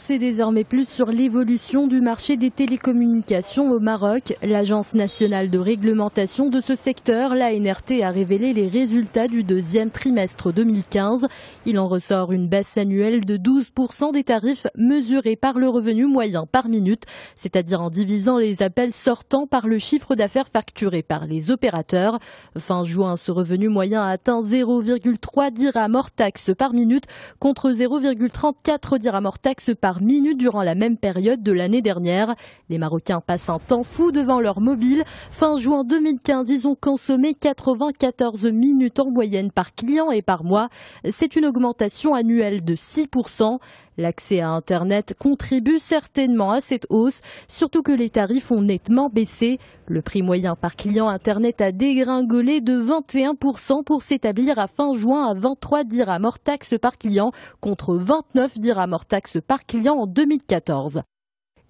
sait désormais plus sur l'évolution du marché des télécommunications au Maroc. L'Agence nationale de réglementation de ce secteur, l'ANRT, a révélé les résultats du deuxième trimestre 2015. Il en ressort une baisse annuelle de 12% des tarifs mesurés par le revenu moyen par minute, c'est-à-dire en divisant les appels sortants par le chiffre d'affaires facturé par les opérateurs. Fin juin, ce revenu moyen a atteint 0,3 dirhams hors taxe par minute contre 0,34 dirhams hors taxe par minute durant la même période de l'année dernière. Les Marocains passent un temps fou devant leur mobile. Fin juin 2015, ils ont consommé 94 minutes en moyenne par client et par mois. C'est une augmentation annuelle de 6%. L'accès à Internet contribue certainement à cette hausse, surtout que les tarifs ont nettement baissé. Le prix moyen par client Internet a dégringolé de 21% pour s'établir à fin juin à 23 dirhams hors taxe par client contre 29 dirhams hors taxe par client en 2014.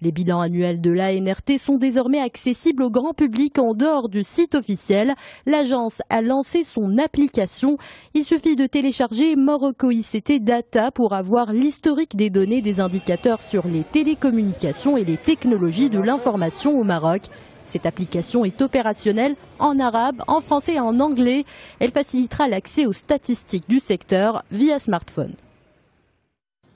Les bilans annuels de l'ANRT sont désormais accessibles au grand public en dehors du site officiel. L'agence a lancé son application. Il suffit de télécharger Morocco ICT Data pour avoir l'historique des données des indicateurs sur les télécommunications et les technologies de l'information au Maroc. Cette application est opérationnelle en arabe, en français et en anglais. Elle facilitera l'accès aux statistiques du secteur via smartphone.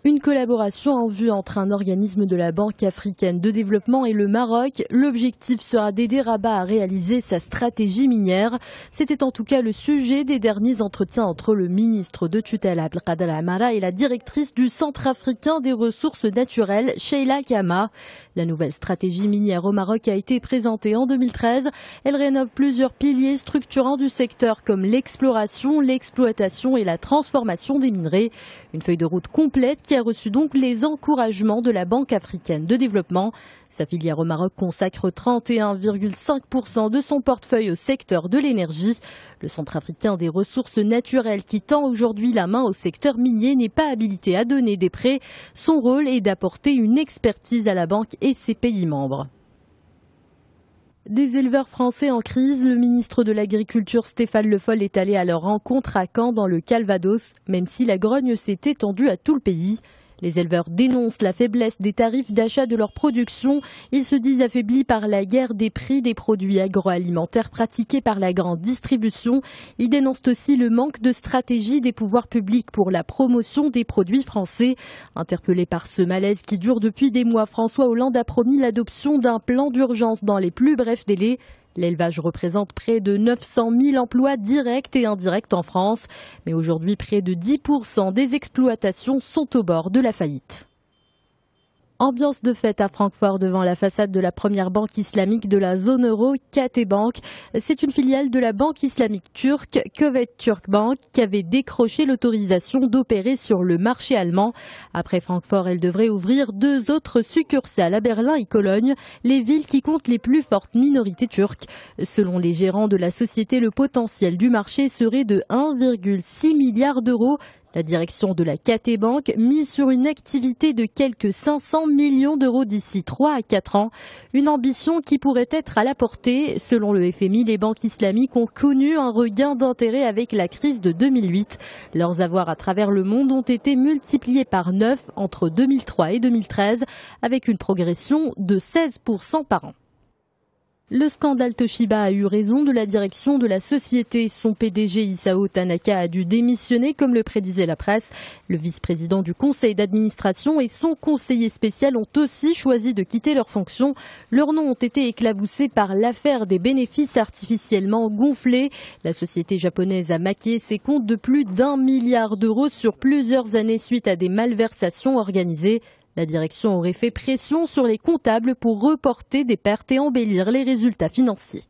Une collaboration en vue entre un organisme de la Banque africaine de développement et le Maroc. L'objectif sera d'aider Rabat à réaliser sa stratégie minière. C'était en tout cas le sujet des derniers entretiens entre le ministre de tutelle Abdelkader Amara et la directrice du Centre africain des ressources naturelles, Sheila Kama. La nouvelle stratégie minière au Maroc a été présentée en 2013. Elle rénove plusieurs piliers structurants du secteur comme l'exploration, l'exploitation et la transformation des minerais. Une feuille de route complète qui a reçu donc les encouragements de la Banque africaine de développement. Sa filière au Maroc consacre 31,5% de son portefeuille au secteur de l'énergie. Le Centre africain des ressources naturelles qui tend aujourd'hui la main au secteur minier n'est pas habilité à donner des prêts. Son rôle est d'apporter une expertise à la banque et ses pays membres. Des éleveurs français en crise, le ministre de l'Agriculture Stéphane Le Foll est allé à leur rencontre à Caen dans le Calvados, même si la grogne s'est étendue à tout le pays. Les éleveurs dénoncent la faiblesse des tarifs d'achat de leur production. Ils se disent affaiblis par la guerre des prix des produits agroalimentaires pratiqués par la grande distribution. Ils dénoncent aussi le manque de stratégie des pouvoirs publics pour la promotion des produits français. Interpellé par ce malaise qui dure depuis des mois, François Hollande a promis l'adoption d'un plan d'urgence dans les plus brefs délais. L'élevage représente près de 900 000 emplois directs et indirects en France. Mais aujourd'hui, près de 10% des exploitations sont au bord de la faillite. Ambiance de fête à Francfort devant la façade de la première banque islamique de la zone euro, KT Bank. C'est une filiale de la banque islamique turque, Kuveyt Türk Bank, qui avait décroché l'autorisation d'opérer sur le marché allemand. Après Francfort, elle devrait ouvrir 2 autres succursales à Berlin et Cologne, les villes qui comptent les plus fortes minorités turques. Selon les gérants de la société, le potentiel du marché serait de 1,6 milliard d'euros. La direction de la KT Bank mise sur une activité de quelques 500 millions d'euros d'ici 3 à 4 ans. Une ambition qui pourrait être à la portée. Selon le FMI, les banques islamiques ont connu un regain d'intérêt avec la crise de 2008. Leurs avoirs à travers le monde ont été multipliés par 9 entre 2003 et 2013, avec une progression de 16% par an. Le scandale Toshiba a eu raison de la direction de la société. Son PDG Isao Tanaka a dû démissionner comme le prédisait la presse. Le vice-président du conseil d'administration et son conseiller spécial ont aussi choisi de quitter leurs fonctions. Leurs noms ont été éclaboussés par l'affaire des bénéfices artificiellement gonflés. La société japonaise a maquillé ses comptes de plus d'1 milliard d'euros sur plusieurs années suite à des malversations organisées. La direction aurait fait pression sur les comptables pour reporter des pertes et embellir les résultats financiers.